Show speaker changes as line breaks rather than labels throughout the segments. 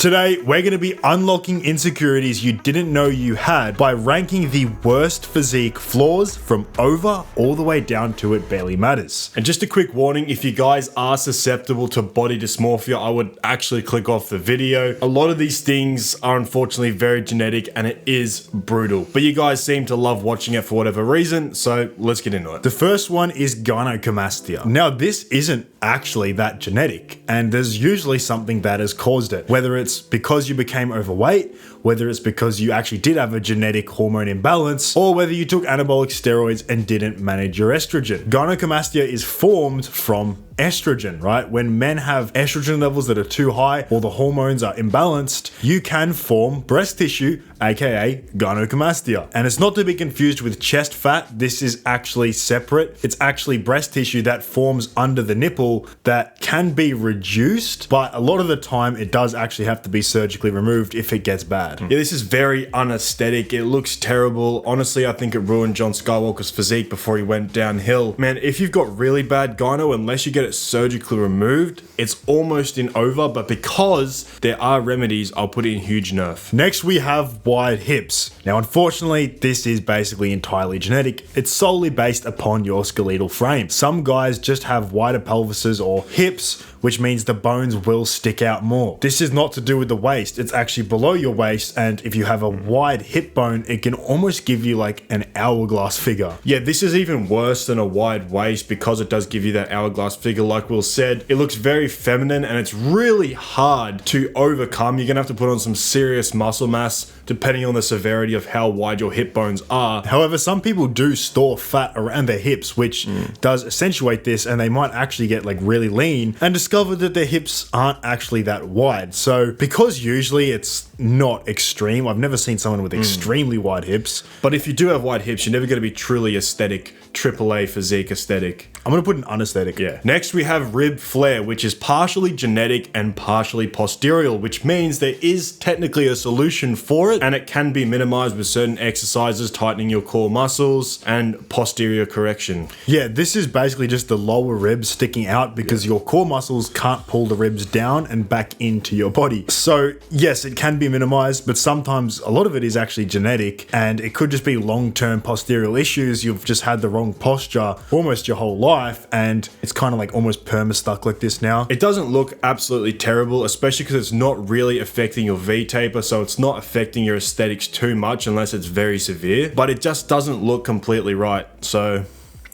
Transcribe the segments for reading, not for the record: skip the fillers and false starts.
Today, we're going to be unlocking insecurities you didn't know you had by ranking the worst physique flaws from over all the way down to it barely matters.
And just a quick warning, if you guys are susceptible to body dysmorphia, I would actually click off the video. A lot of these things are unfortunately very genetic and it is brutal. But you guys seem to love watching it for whatever reason, so let's get into it.
The first one is gynecomastia. Now, this isn't actually that genetic, and there's usually something that has caused it, whether it's because you became overweight, whether it's because you actually did have a genetic hormone imbalance, or whether you took anabolic steroids and didn't manage your estrogen. Gynecomastia is formed from estrogen, right? When men have estrogen levels that are too high or the hormones are imbalanced, you can form breast tissue, aka gynecomastia. And it's not to be confused with chest fat. This is actually separate. It's actually breast tissue that forms under the nipple that can be reduced, but a lot of the time it does actually have to be surgically removed if it gets bad.
Yeah, this is very unaesthetic. It looks terrible. Honestly, I think it ruined John Skywalker's physique before he went downhill. Man, if you've got really bad gyno, unless you get it surgically removed, it's almost over, but because there are remedies, I'll put it in huge nerf.
Next, we have wide hips. Now, unfortunately, this is basically entirely genetic. It's solely based upon your skeletal frame. Some guys just have wider pelvises or hips, which means the bones will stick out more. This is not to do with the waist. It's actually below your waist, and if you have a wide hip bone, it can almost give you like an hourglass figure.
Yeah, this is even worse than a wide waist because it does give you that hourglass figure. Like Will said, it looks very feminine and it's really hard to overcome. You're gonna have to put on some serious muscle mass depending on the severity of how wide your hip bones are.
However, some people do store fat around their hips, which does accentuate this, and they might actually get like really lean and discover that their hips aren't actually that wide. So because usually it's not extreme, I've never seen someone with extremely wide hips.
But if you do have wide hips, you're never gonna be truly aesthetic, AAA physique aesthetic.
I'm gonna put an unaesthetic.
Yeah. Next, we have rib flare, which is partially genetic and partially posterior, which means there is technically a solution for it, and it can be minimized with certain exercises, tightening your core muscles and posterior correction.
Yeah, this is basically just the lower ribs sticking out because your core muscles can't pull the ribs down and back into your body. So yes, it can be minimized, but sometimes a lot of it is actually genetic, and it could just be long-term posterior issues. You've just had the wrong posture almost your whole life, and it's kind of like almost perma-stuck like this now.
It doesn't look absolutely terrible, especially because it's not really affecting your V-taper, so it's not affecting your aesthetics too much unless it's very severe, but it just doesn't look completely right. So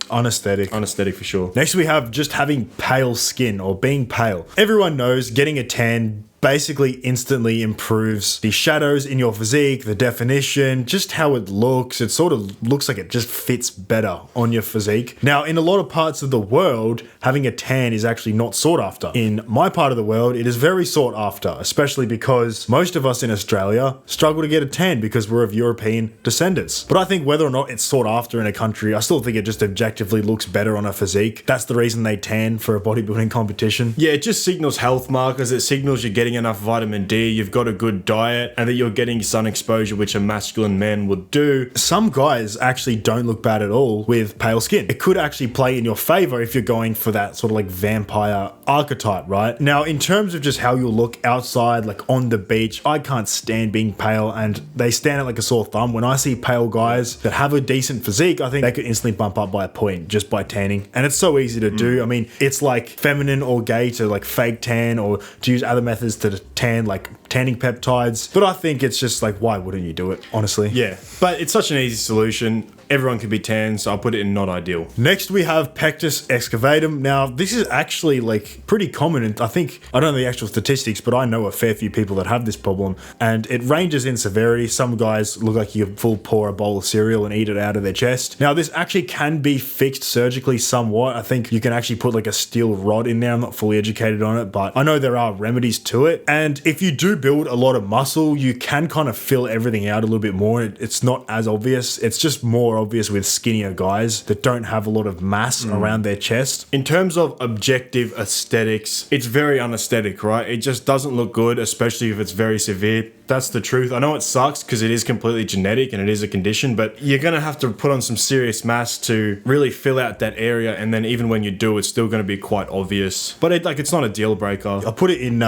unaesthetic.
Unaesthetic for sure.
Next, we have just having pale skin or being pale. Everyone knows getting a tan basically instantly improves the shadows in your physique, the definition, just how it looks. It sort of looks like it just fits better on your physique. Now, in a lot of parts of the world, having a tan is actually not sought after. In my part of the world, it is very sought after, especially because most of us in Australia struggle to get a tan because we're of European descendants. But I think whether or not it's sought after in a country, I still think it just objectively looks better on a physique. That's the reason they tan for a bodybuilding competition.
Yeah, it just signals health markers. It signals you're getting enough vitamin D, you've got a good diet, and that you're getting sun exposure, which a masculine man would do.
Some guys actually don't look bad at all with pale skin. It could actually play in your favor if you're going for that sort of like vampire archetype, right? Now, in terms of just how you'll look outside, like on the beach, I can't stand being pale, and they stand out like a sore thumb. When I see pale guys that have a decent physique, I think they could instantly bump up by a point just by tanning. And it's so easy to do. I mean, it's like feminine or gay to like fake tan or to use other methods to tan, like tanning peptides. But I think it's just like, why wouldn't you do it, honestly?
Yeah, but it's such an easy solution. Everyone can be tan, so I'll put it in not ideal.
Next, we have pectus excavatum. Now, this is actually like pretty common, and I think, I don't know the actual statistics, but I know a fair few people that have this problem, and it ranges in severity. Some guys look like you could full pour a bowl of cereal and eat it out of their chest. Now, this actually can be fixed surgically somewhat. I think you can actually put like a steel rod in there. I'm not fully educated on it, but I know there are remedies to it. And if you do build a lot of muscle, you can kind of fill everything out a little bit more. It's not as obvious. It's just more obvious with skinnier guys that don't have a lot of mass around their chest.
In terms of objective aesthetics, it's very unaesthetic, right? It just doesn't look good, especially if it's very severe. That's the truth. I know it sucks because it is completely genetic and it is a condition, but you're going to have to put on some serious mass to really fill out that area, and then even when you do, it's still going to be quite obvious. But it's not a deal breaker.
I put it in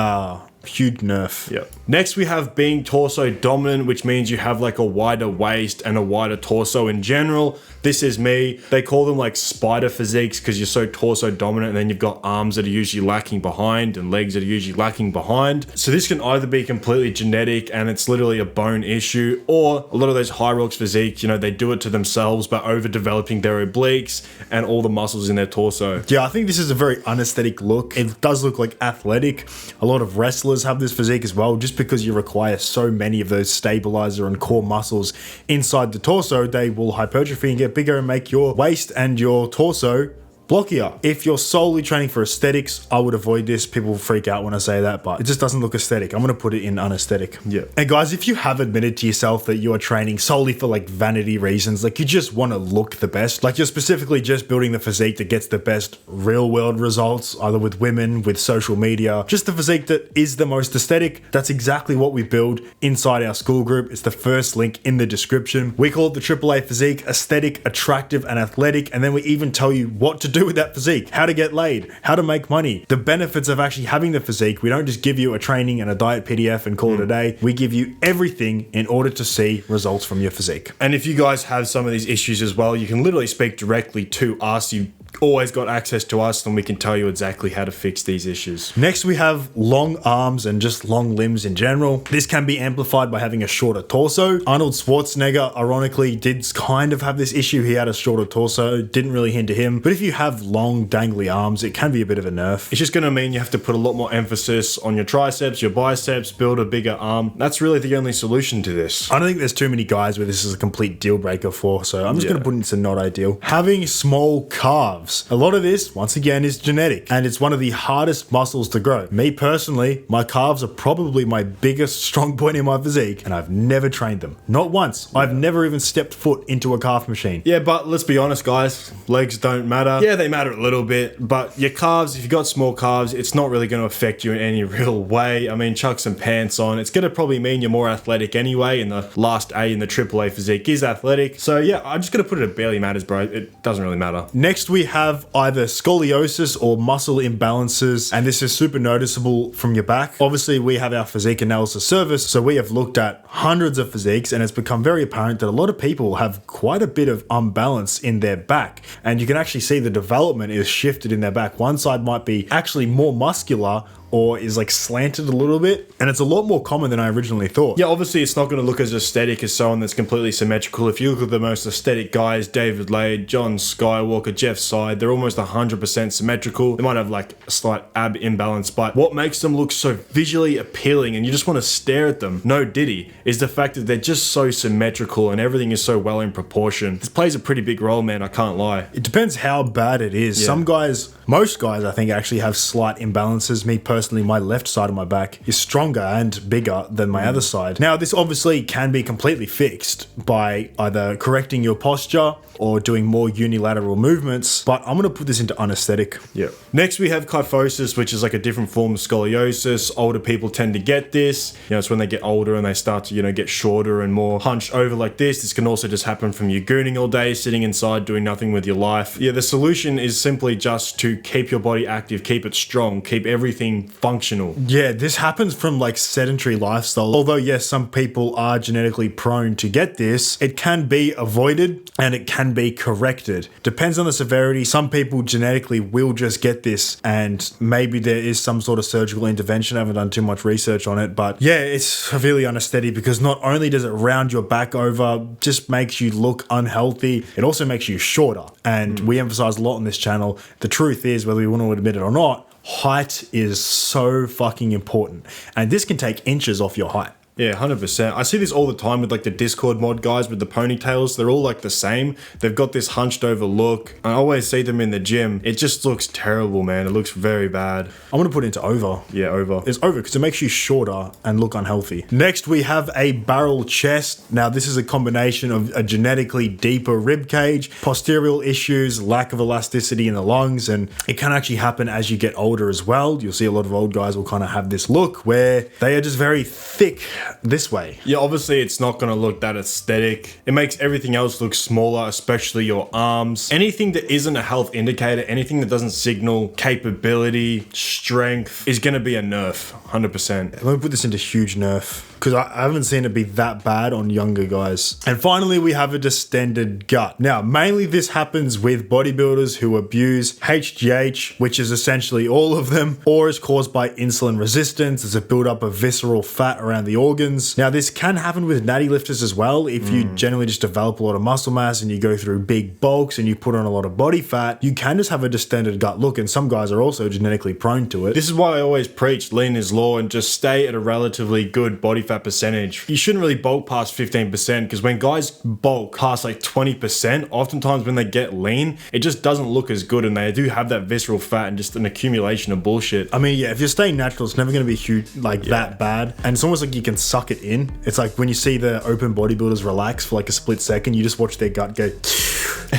huge nerf.
Yep. Next, we have being torso dominant, which means you have like a wider waist and a wider torso in general. This is me. They call them like spider physiques because you're so torso dominant, and then you've got arms that are usually lacking behind and legs that are usually lacking behind. So this can either be completely genetic and it's literally a bone issue, or a lot of those high rocks physiques, you know, they do it to themselves by overdeveloping their obliques and all the muscles in their torso.
Yeah, I think this is a very unaesthetic look. It does look like athletic. A lot of wrestlers have this physique as well. Just because you require so many of those stabilizer and core muscles inside the torso, they will hypertrophy and get bigger and make your waist and your torso blockier. If you're solely training for aesthetics, I would avoid this. People freak out when I say that, but it just doesn't look aesthetic. I'm going to put it in unaesthetic.
Yeah.
And guys, if you have admitted to yourself that you are training solely for like vanity reasons, like you just want to look the best, like you're specifically just building the physique that gets the best real world results, either with women, with social media, just the physique that is the most aesthetic, that's exactly what we build inside our school group. It's the first link in the description. We call it the AAA Physique, aesthetic, attractive, and athletic. And then we even tell you what to do with that physique, how to get laid, how to make money, the benefits of actually having the physique. We don't just give you a training and a diet PDF and call it a day. We give you everything in order to see results from your physique.
And if you guys have some of these issues as well, you can literally speak directly to us. You always got access to us, and we can tell you exactly how to fix these issues.
Next, we have long arms and just long limbs in general. This can be amplified by having a shorter torso. Arnold Schwarzenegger, ironically, did kind of have this issue. He had a shorter torso, didn't really hinder him. But if you have long, dangly arms, it can be a bit of a nerf.
It's just going to mean you have to put a lot more emphasis on your triceps, your biceps, build a bigger arm. That's really the only solution to this.
I don't think there's too many guys where this is a complete deal breaker for, so I'm just going to put it into not ideal. Having small calves. A lot of this, once again, is genetic, and it's one of the hardest muscles to grow. Me personally, my calves are probably my biggest strong point in my physique, and I've never trained them. Not once. I've never even stepped foot into a calf machine.
Yeah, but let's be honest, guys. Legs don't matter. Yeah, they matter a little bit, but your calves, if you've got small calves, it's not really going to affect you in any real way. I mean, chuck some pants on. It's going to probably mean you're more athletic anyway, and the last A in the AAA physique is athletic. So yeah, I'm just going to put it barely matters, bro. It doesn't really matter.
Next, we have either scoliosis or muscle imbalances, and this is super noticeable from your back. Obviously, we have our physique analysis service, so we have looked at hundreds of physiques, and it's become very apparent that a lot of people have quite a bit of unbalance in their back, and you can actually see the development is shifted in their back. One side might be actually more muscular or is like slanted a little bit, and it's a lot more common than I originally thought.
Yeah, obviously it's not going to look as aesthetic as someone that's completely symmetrical. If you look at the most aesthetic guys, David Lade, John Skywalker, Jeff Side, they're almost 100% symmetrical. They might have like a slight ab imbalance, but what makes them look so visually appealing and you just want to stare at them, no diddy, is the fact that they're just so symmetrical and everything is so well in proportion. This plays a pretty big role, man, I can't lie.
It depends how bad it is.
Yeah.
Some guys, most guys I think actually have slight imbalances. Me personally, my left side of my back is stronger and bigger than my other side. Now, this obviously can be completely fixed by either correcting your posture or doing more unilateral movements, but I'm gonna put this into unaesthetic.
Yeah. Next, we have kyphosis, which is like a different form of scoliosis. Older people tend to get this. You know, it's when they get older and they start to, you know, get shorter and more hunched over like this. This can also just happen from you gooning all day, sitting inside, doing nothing with your life. Yeah, the solution is simply just to keep your body active, keep it strong, keep everything functional.
Yeah, this happens from like sedentary lifestyle. Although yes, some people are genetically prone to get this, it can be avoided and it can be corrected. Depends on the severity. Some people genetically will just get this, and maybe there is some sort of surgical intervention. I haven't done too much research on it, but yeah, it's severely unaesthetic because not only does it round your back over, just makes you look unhealthy, it also makes you shorter. And we emphasize a lot on this channel. The truth is, whether we want to admit it or not, height is so fucking important, and this can take inches off your height.
Yeah, 100%. I see this all the time with like the Discord mod guys with the ponytails. They're all like the same. They've got this hunched over look. I always see them in the gym. It just looks terrible, man. It looks very bad.
I'm gonna put it into over.
Yeah, over.
It's over because it makes you shorter and look unhealthy. Next, we have a barrel chest. Now, this is a combination of a genetically deeper rib cage, posterior issues, lack of elasticity in the lungs, and it can actually happen as you get older as well. You'll see a lot of old guys will kind of have this look where they are just very thick this way.
Yeah, obviously it's not going to look that aesthetic. It makes everything else look smaller, especially your arms. Anything that isn't a health indicator, anything that doesn't signal capability, strength, is going to be a nerf, 100%.
Let me put this into huge nerf, because I haven't seen it be that bad on younger guys. And finally, we have a distended gut. Now, mainly this happens with bodybuilders who abuse HGH, which is essentially all of them, or is caused by insulin resistance. There's a buildup of visceral fat around the organs. Now, this can happen with natty lifters as well. If you generally just develop a lot of muscle mass and you go through big bulks and you put on a lot of body fat, you can just have a distended gut look, and some guys are also genetically prone to it.
This is why I always preach lean is law and just stay at a relatively good body fat percentage. You shouldn't really bulk past 15%, because when guys bulk past like 20%, oftentimes when they get lean, it just doesn't look as good, and they do have that visceral fat and just an accumulation of bullshit.
I mean, yeah, if you're staying natural, it's never going to be huge, like that bad. And it's almost like you can suck it in. It's like when you see the open bodybuilders relax for like a split second, you just watch their gut go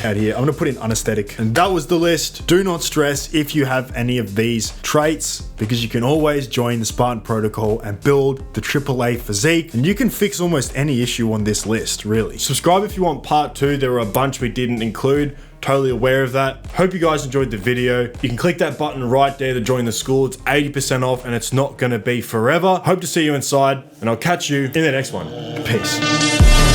out here. I'm going to put in unesthetic. And that was the list. Do not stress if you have any of these traits, because you can always join the Spartan protocol and build the AAA physique, and you can fix almost any issue on this list, really.
Subscribe if you want part 2. There were a bunch we didn't include. Totally aware of that. Hope you guys enjoyed the video. You can click that button right there to join the school. It's 80% off, and it's not going to be forever. Hope to see you inside, and I'll catch you in the next one. Peace.